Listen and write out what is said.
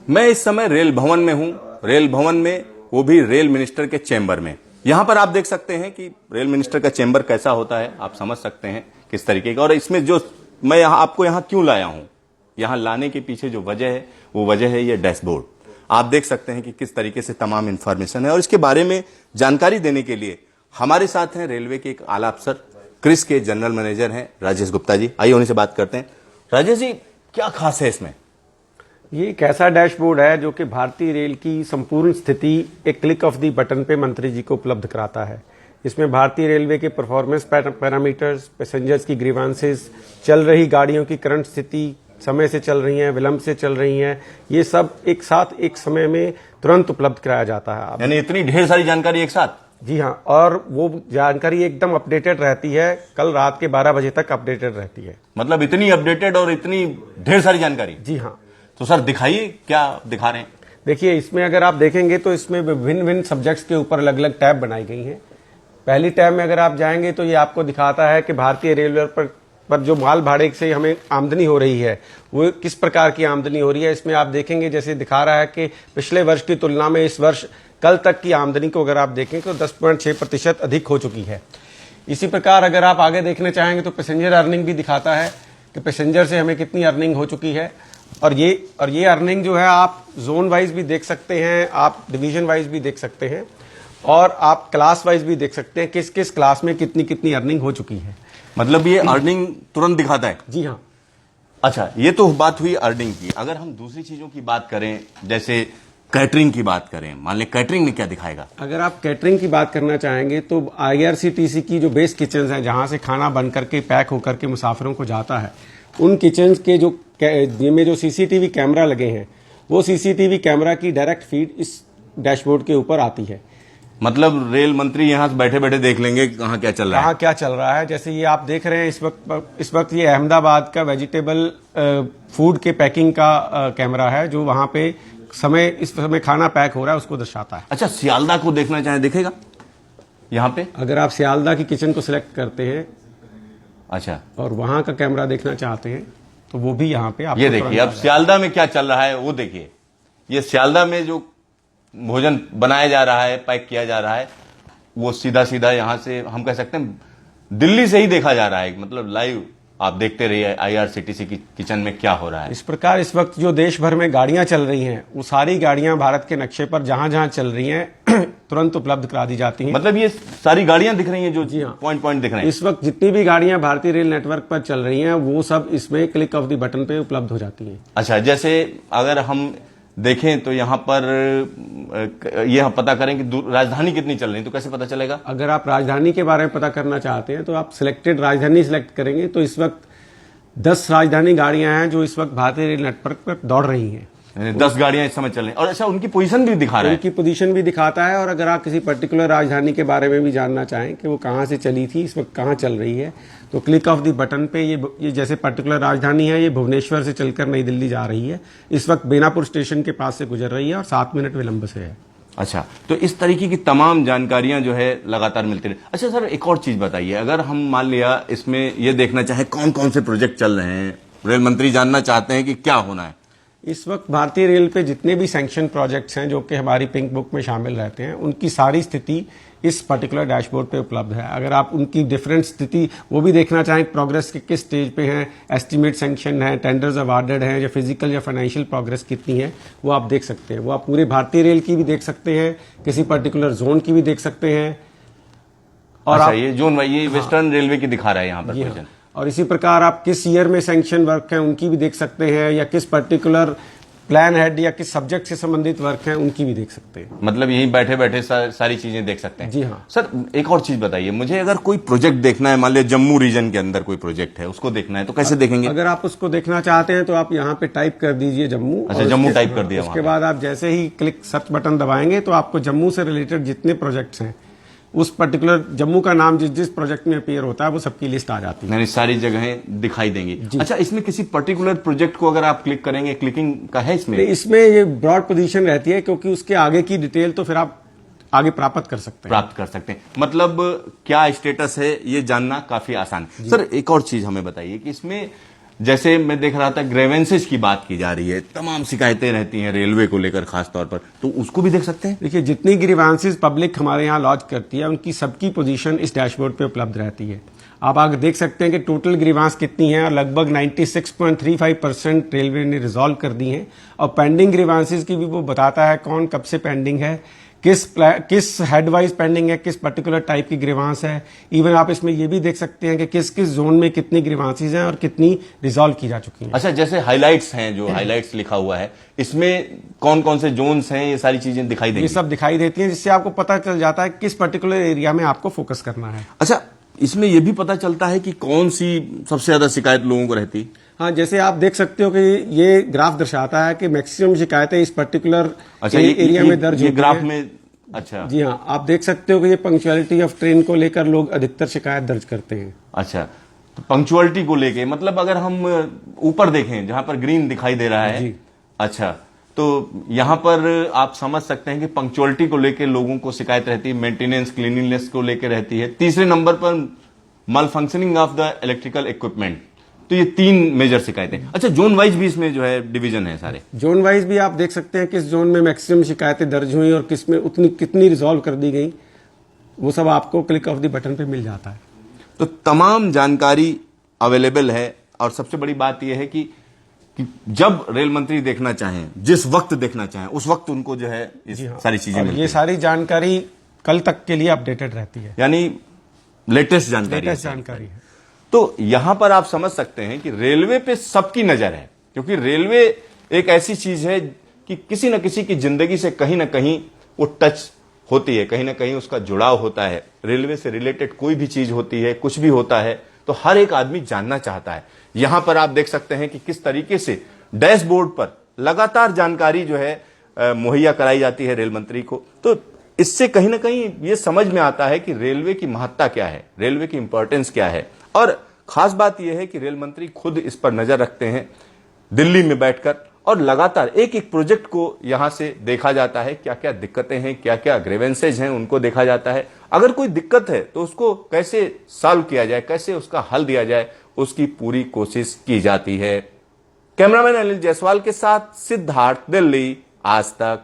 मैं इस समय रेल भवन में हूं, रेल भवन में, वो भी रेल मिनिस्टर के चैम्बर में। यहां पर आप देख सकते हैं कि रेल मिनिस्टर का चैम्बर कैसा होता है, आप समझ सकते हैं किस तरीके का। और इसमें जो मैं आपको यहां क्यों लाया हूं, यहां लाने के पीछे जो वजह है वो वजह है ये डैशबोर्ड। आप देख सकते हैं कि किस तरीके से तमाम इंफॉर्मेशन है। और इसके बारे में जानकारी देने के लिए हमारे साथ हैं रेलवे के एक आला अफसर, क्रिस के जनरल मैनेजर हैं राजेश गुप्ता जी। आइए उन्हीं से बात करते हैं। राजेश जी, क्या खास है इसमें? ये एक ऐसा डैशबोर्ड है जो कि भारतीय रेल की संपूर्ण स्थिति एक क्लिक ऑफ दी बटन पे मंत्री जी को उपलब्ध कराता है। इसमें भारतीय रेलवे के परफॉर्मेंस पैरामीटर्स, पैसेंजर्स की ग्रीवांसेस, चल रही गाड़ियों की करंट स्थिति, समय से चल रही हैं, विलंब से चल रही हैं, ये सब एक साथ एक समय में तुरंत उपलब्ध कराया जाता है। यानी इतनी ढेर सारी जानकारी एक साथ? जी हाँ, और वो जानकारी एकदम अपडेटेड रहती है, कल रात के 12 बजे तक अपडेटेड रहती है। मतलब इतनी अपडेटेड और इतनी ढेर सारी जानकारी? जी हाँ। तो सर दिखाइए, क्या दिखा रहे हैं? देखिए, इसमें अगर आप देखेंगे तो इसमें विभिन्न सब्जेक्ट्स के ऊपर अलग अलग टैब बनाई गई हैं। पहली टैब में अगर आप जाएंगे तो ये आपको दिखाता है कि भारतीय रेलवे पर जो माल भाड़े से हमें आमदनी हो रही है वो किस प्रकार की आमदनी हो रही है। इसमें आप देखेंगे जैसे दिखा रहा है कि पिछले वर्ष की तुलना में इस वर्ष कल तक की आमदनी को अगर आप देखें तो 10.6% अधिक हो चुकी है। इसी प्रकार अगर आप आगे देखना चाहेंगे तो पैसेंजर अर्निंग भी दिखाता है कि पैसेंजर से हमें कितनी अर्निंग हो चुकी है। और ये अर्निंग जो है आप जोन वाइज भी देख सकते हैं, आप डिवीजन वाइज भी देख सकते हैं, और आप क्लास वाइज भी देख सकते हैं किस किस क्लास में कितनी कितनी अर्निंग हो चुकी है। मतलब ये अर्निंग तुरंत दिखाता है? जी हाँ। अच्छा, ये तो बात हुई अर्निंग की। अगर हम दूसरी चीजों की बात करें, जैसे कैटरिंग की बात करें, मान लें कैटरिंग में क्या दिखाएगा? अगर आप कैटरिंग की बात करना चाहेंगे तो IRCTC की जो बेस किचन है जहां से खाना बन करके पैक होकर के मुसाफिरों को जाता है, उन किचन के जिनमें जो CCTV कैमरा लगे हैं, वो CCTV कैमरा की डायरेक्ट फीड इस डैशबोर्ड के ऊपर आती है। मतलब रेल मंत्री यहां से बैठे बैठे देख लेंगे कहां क्या चल रहा है, कहां क्या चल रहा है। जैसे ये आप देख रहे हैं इस वक्त ये अहमदाबाद का वेजिटेबल फूड के पैकिंग का कैमरा है, जो वहां पे इस समय खाना पैक हो रहा है उसको दर्शाता है। अच्छा, सियालदा को देखना चाहे दिखेगा यहाँ पे? अगर आप सियालदा की किचन को सिलेक्ट करते हैं, अच्छा, और वहां का कैमरा देखना चाहते हैं तो वो भी यहाँ पे आप ये देखिए। अब सियालदा में क्या चल रहा है वो देखिए। ये सियालदा में जो भोजन बनाया जा रहा है, पैक किया जा रहा है, वो सीधा सीधा यहां से हम कह सकते हैं दिल्ली से ही देखा जा रहा है। मतलब लाइव आप देखते रहिए IRCTC की किचन में क्या हो रहा है। इस प्रकार इस वक्त जो देश भर में गाड़ियां चल रही हैं, वो सारी गाड़ियां भारत के नक्शे पर जहां जहां चल रही हैं तुरंत उपलब्ध करा दी जाती हैं। मतलब ये सारी गाड़ियां दिख रही हैं जो? जी हाँ, पॉइंट दिख रहे हैं। इस वक्त जितनी भी गाड़ियां भारतीय रेल नेटवर्क पर चल रही हैं वो सब इसमें क्लिक ऑफ द बटन पे उपलब्ध हो जाती हैं। अच्छा, जैसे अगर हम देखें तो यहाँ पर यह पता करें कि राजधानी कितनी चल रही है तो कैसे पता चलेगा? अगर आप राजधानी के बारे में पता करना चाहते हैं तो आप सिलेक्टेड राजधानी सिलेक्ट करेंगे तो इस वक्त 10 राजधानी गाड़ियां हैं जो इस वक्त भारतीय रेल नेटवर्क पर दौड़ रही हैं। 10 गाड़ियां इस समय चल रही हैं। और अच्छा, उनकी पोजीशन भी दिखा रहा है? उनकी पोजीशन भी दिखाता है। और अगर आप किसी पर्टिकुलर राजधानी के बारे में भी जानना चाहें कि वो कहां से चली थी, इस वक्त कहां चल रही है, तो क्लिक ऑफ द बटन पे ये जैसे पर्टिकुलर राजधानी है, ये भुवनेश्वर से चलकर नई दिल्ली जा रही है, इस वक्त बेनापुर स्टेशन के पास से गुजर रही है और 7 मिनट विलंब से है। अच्छा, तो इस तरीके की तमाम जानकारियां जो है लगातार मिलती रही। अच्छा सर, एक और चीज बताइए, अगर हम मान लिया इसमें ये देखना चाहे कौन कौन से प्रोजेक्ट चल रहे हैं, रेल मंत्री जानना चाहते हैं कि क्या होना है इस वक्त भारतीय रेल पे जितने भी सैंक्शन प्रोजेक्ट्स हैं जो कि हमारी पिंक बुक में शामिल रहते हैं, उनकी सारी स्थिति इस पर्टिकुलर डैशबोर्ड पे उपलब्ध है। अगर आप उनकी डिफरेंट स्थिति वो भी देखना चाहें, प्रोग्रेस के किस स्टेज पे हैं, एस्टीमेट सैंक्शन है, टेंडर्स अवार्डेड हैं, या फिजिकल या फाइनेंशियल प्रोग्रेस कितनी है, वो आप देख सकते हैं। वो आप पूरे भारतीय रेल की भी देख सकते हैं, किसी पर्टिकुलर जोन की भी देख सकते हैं। और अच्छा, ये जोन ये वेस्टर्न रेलवे की दिखा रहा है यहाँ पर। और इसी प्रकार आप किस ईयर में सैंक्शन वर्क है उनकी भी देख सकते हैं, या किस पर्टिकुलर प्लान हेड या किस सब्जेक्ट से संबंधित वर्क है उनकी भी देख सकते हैं। मतलब यहीं बैठे बैठे सारी चीजें देख सकते हैं। जी हाँ सर, एक और चीज बताइए मुझे, अगर कोई प्रोजेक्ट देखना है, मान लिया जम्मू रीजन के अंदर कोई प्रोजेक्ट है, उसको देखना है तो कैसे देखेंगे? अगर आप उसको देखना चाहते हैं तो आप यहाँ पे टाइप कर दीजिए जम्मू। अच्छा, जम्मू टाइप कर दिया। उसके बाद आप जैसे ही क्लिक सर्च बटन दबाएंगे तो आपको जम्मू से रिलेटेड जितने प्रोजेक्ट्स हैं, उस पर्टिकुलर जम्मू का नाम जिस प्रोजेक्ट में अपीयर होता है वो सबकी लिस्ट आ जाती है, यानी सारी जगहें दिखाई देंगी। अच्छा, इसमें किसी पर्टिकुलर प्रोजेक्ट को अगर आप क्लिक करेंगे, क्लिकिंग का है इसमें ये ब्रॉड पोजीशन रहती है, क्योंकि उसके आगे की डिटेल तो फिर आप आगे प्राप्त कर सकते हैं। मतलब क्या स्टेटस है ये जानना काफी आसान है। सर, एक और चीज हमें बताइए कि इसमें जैसे मैं देख रहा था ग्रेवेंसेज की बात की जा रही है, तमाम शिकायतें रहती हैं रेलवे को लेकर खास तौर पर, तो उसको भी देख सकते हैं। देखिए, जितनी ग्रीवांसेस पब्लिक हमारे यहाँ लॉन्च करती है उनकी सबकी पोजीशन इस डैशबोर्ड पे उपलब्ध रहती है। आप आगे देख सकते हैं कि टोटल ग्रीवांस कितनी है और लगभग 96.35% रेलवे ने रिजॉल्व कर दी हैं। और पेंडिंग ग्रीवांसेस की भी वो बताता है कौन कब से पेंडिंग है, किस हेड वाइज पेंडिंग है, किस पर्टिकुलर टाइप की ग्रीवांस है। इवन आप इसमें ये भी देख सकते हैं कि किस किस जोन में कितनी ग्रीवांसेस हैं और कितनी रिजॉल्व की जा चुकी हैं। अच्छा, जैसे हाइलाइट्स हैं, जो हाइलाइट्स लिखा हुआ है, इसमें कौन कौन से जोन्स हैं, ये सारी चीजें दिखाई देंगी। ये सब दिखाई देती हैं, जिससे आपको पता चल जाता है किस पर्टिकुलर एरिया में आपको फोकस करना है। अच्छा, इसमें यह भी पता चलता है कि कौन सी सबसे ज्यादा शिकायत लोगों को रहती। हाँ, जैसे आप देख सकते हो कि ये ग्राफ दर्शाता है कि मैक्सिमम शिकायतें इस पर्टिकुलर एरिया में दर्ज होती हैं। ग्राफ में, अच्छा जी हाँ, आप देख सकते हो कि ये पंक्चुअलिटी ऑफ ट्रेन को लेकर लोग अधिकतर शिकायत दर्ज करते हैं। अच्छा, तो पंक्चुअलिटी को लेके मतलब अगर हम ऊपर देखें जहां पर ग्रीन दिखाई दे रहा है, अच्छा, तो यहां पर आप समझ सकते हैं कि पंक्चुअलिटी को लेके लोगों को शिकायत रहती है, मेंटेनेंस क्लीनिंगनेस को लेके रहती है। तीसरे नंबर पर malfunctioning of the electrical equipment. तो ये 3 मेजर शिकायतें। अच्छा, जोन वाइज भी इसमें जो है डिवीजन है सारे। जोन वाइज भी आप देख सकते हैं किस जोन में मैक्सिमम शिकायतें दर्ज हुई और किस में उतनी कितनी रिजॉल्व कर दी गई, वो सब आपको क्लिक ऑफ द बटन पे मिल जाता है। तो तमाम जानकारी अवेलेबल है। और सबसे बड़ी बात यह है कि जब रेल मंत्री देखना चाहें, जिस वक्त देखना चाहें, उस वक्त उनको जो है सारी चीजें मिलती हैं। ये सारी जानकारी कल तक के लिए अपडेटेड रहती है, यानी लेटेस्ट जानकारी है। तो यहां पर आप समझ सकते हैं कि रेलवे पे सबकी नजर है, क्योंकि रेलवे एक ऐसी चीज है कि किसी न किसी की जिंदगी से कहीं ना कहीं वो टच होती है, कहीं ना कहीं उसका जुड़ाव होता है। रेलवे से रिलेटेड कोई भी चीज होती है, कुछ भी होता है, तो हर एक आदमी जानना चाहता है। यहां पर आप देख सकते हैं कि किस तरीके से डैशबोर्ड पर लगातार जानकारी जो है मुहैया कराई जाती है रेल मंत्री को। तो इससे कहीं ना कहीं ये समझ में आता है कि रेलवे की महत्ता क्या है, रेलवे की इंपॉर्टेंस क्या है। और खास बात यह है कि रेल मंत्री खुद इस पर नजर रखते हैं दिल्ली में बैठकर, और लगातार एक एक प्रोजेक्ट को यहां से देखा जाता है, क्या क्या दिक्कतें हैं, क्या क्या ग्रेवेंसेज हैं, उनको देखा जाता है। अगर कोई दिक्कत है तो उसको कैसे सॉल्व किया जाए, कैसे उसका हल दिया जाए, उसकी पूरी कोशिश की जाती है। कैमरामैन अनिल जायसवाल के साथ सिद्धार्थ, दिल्ली, आज तक।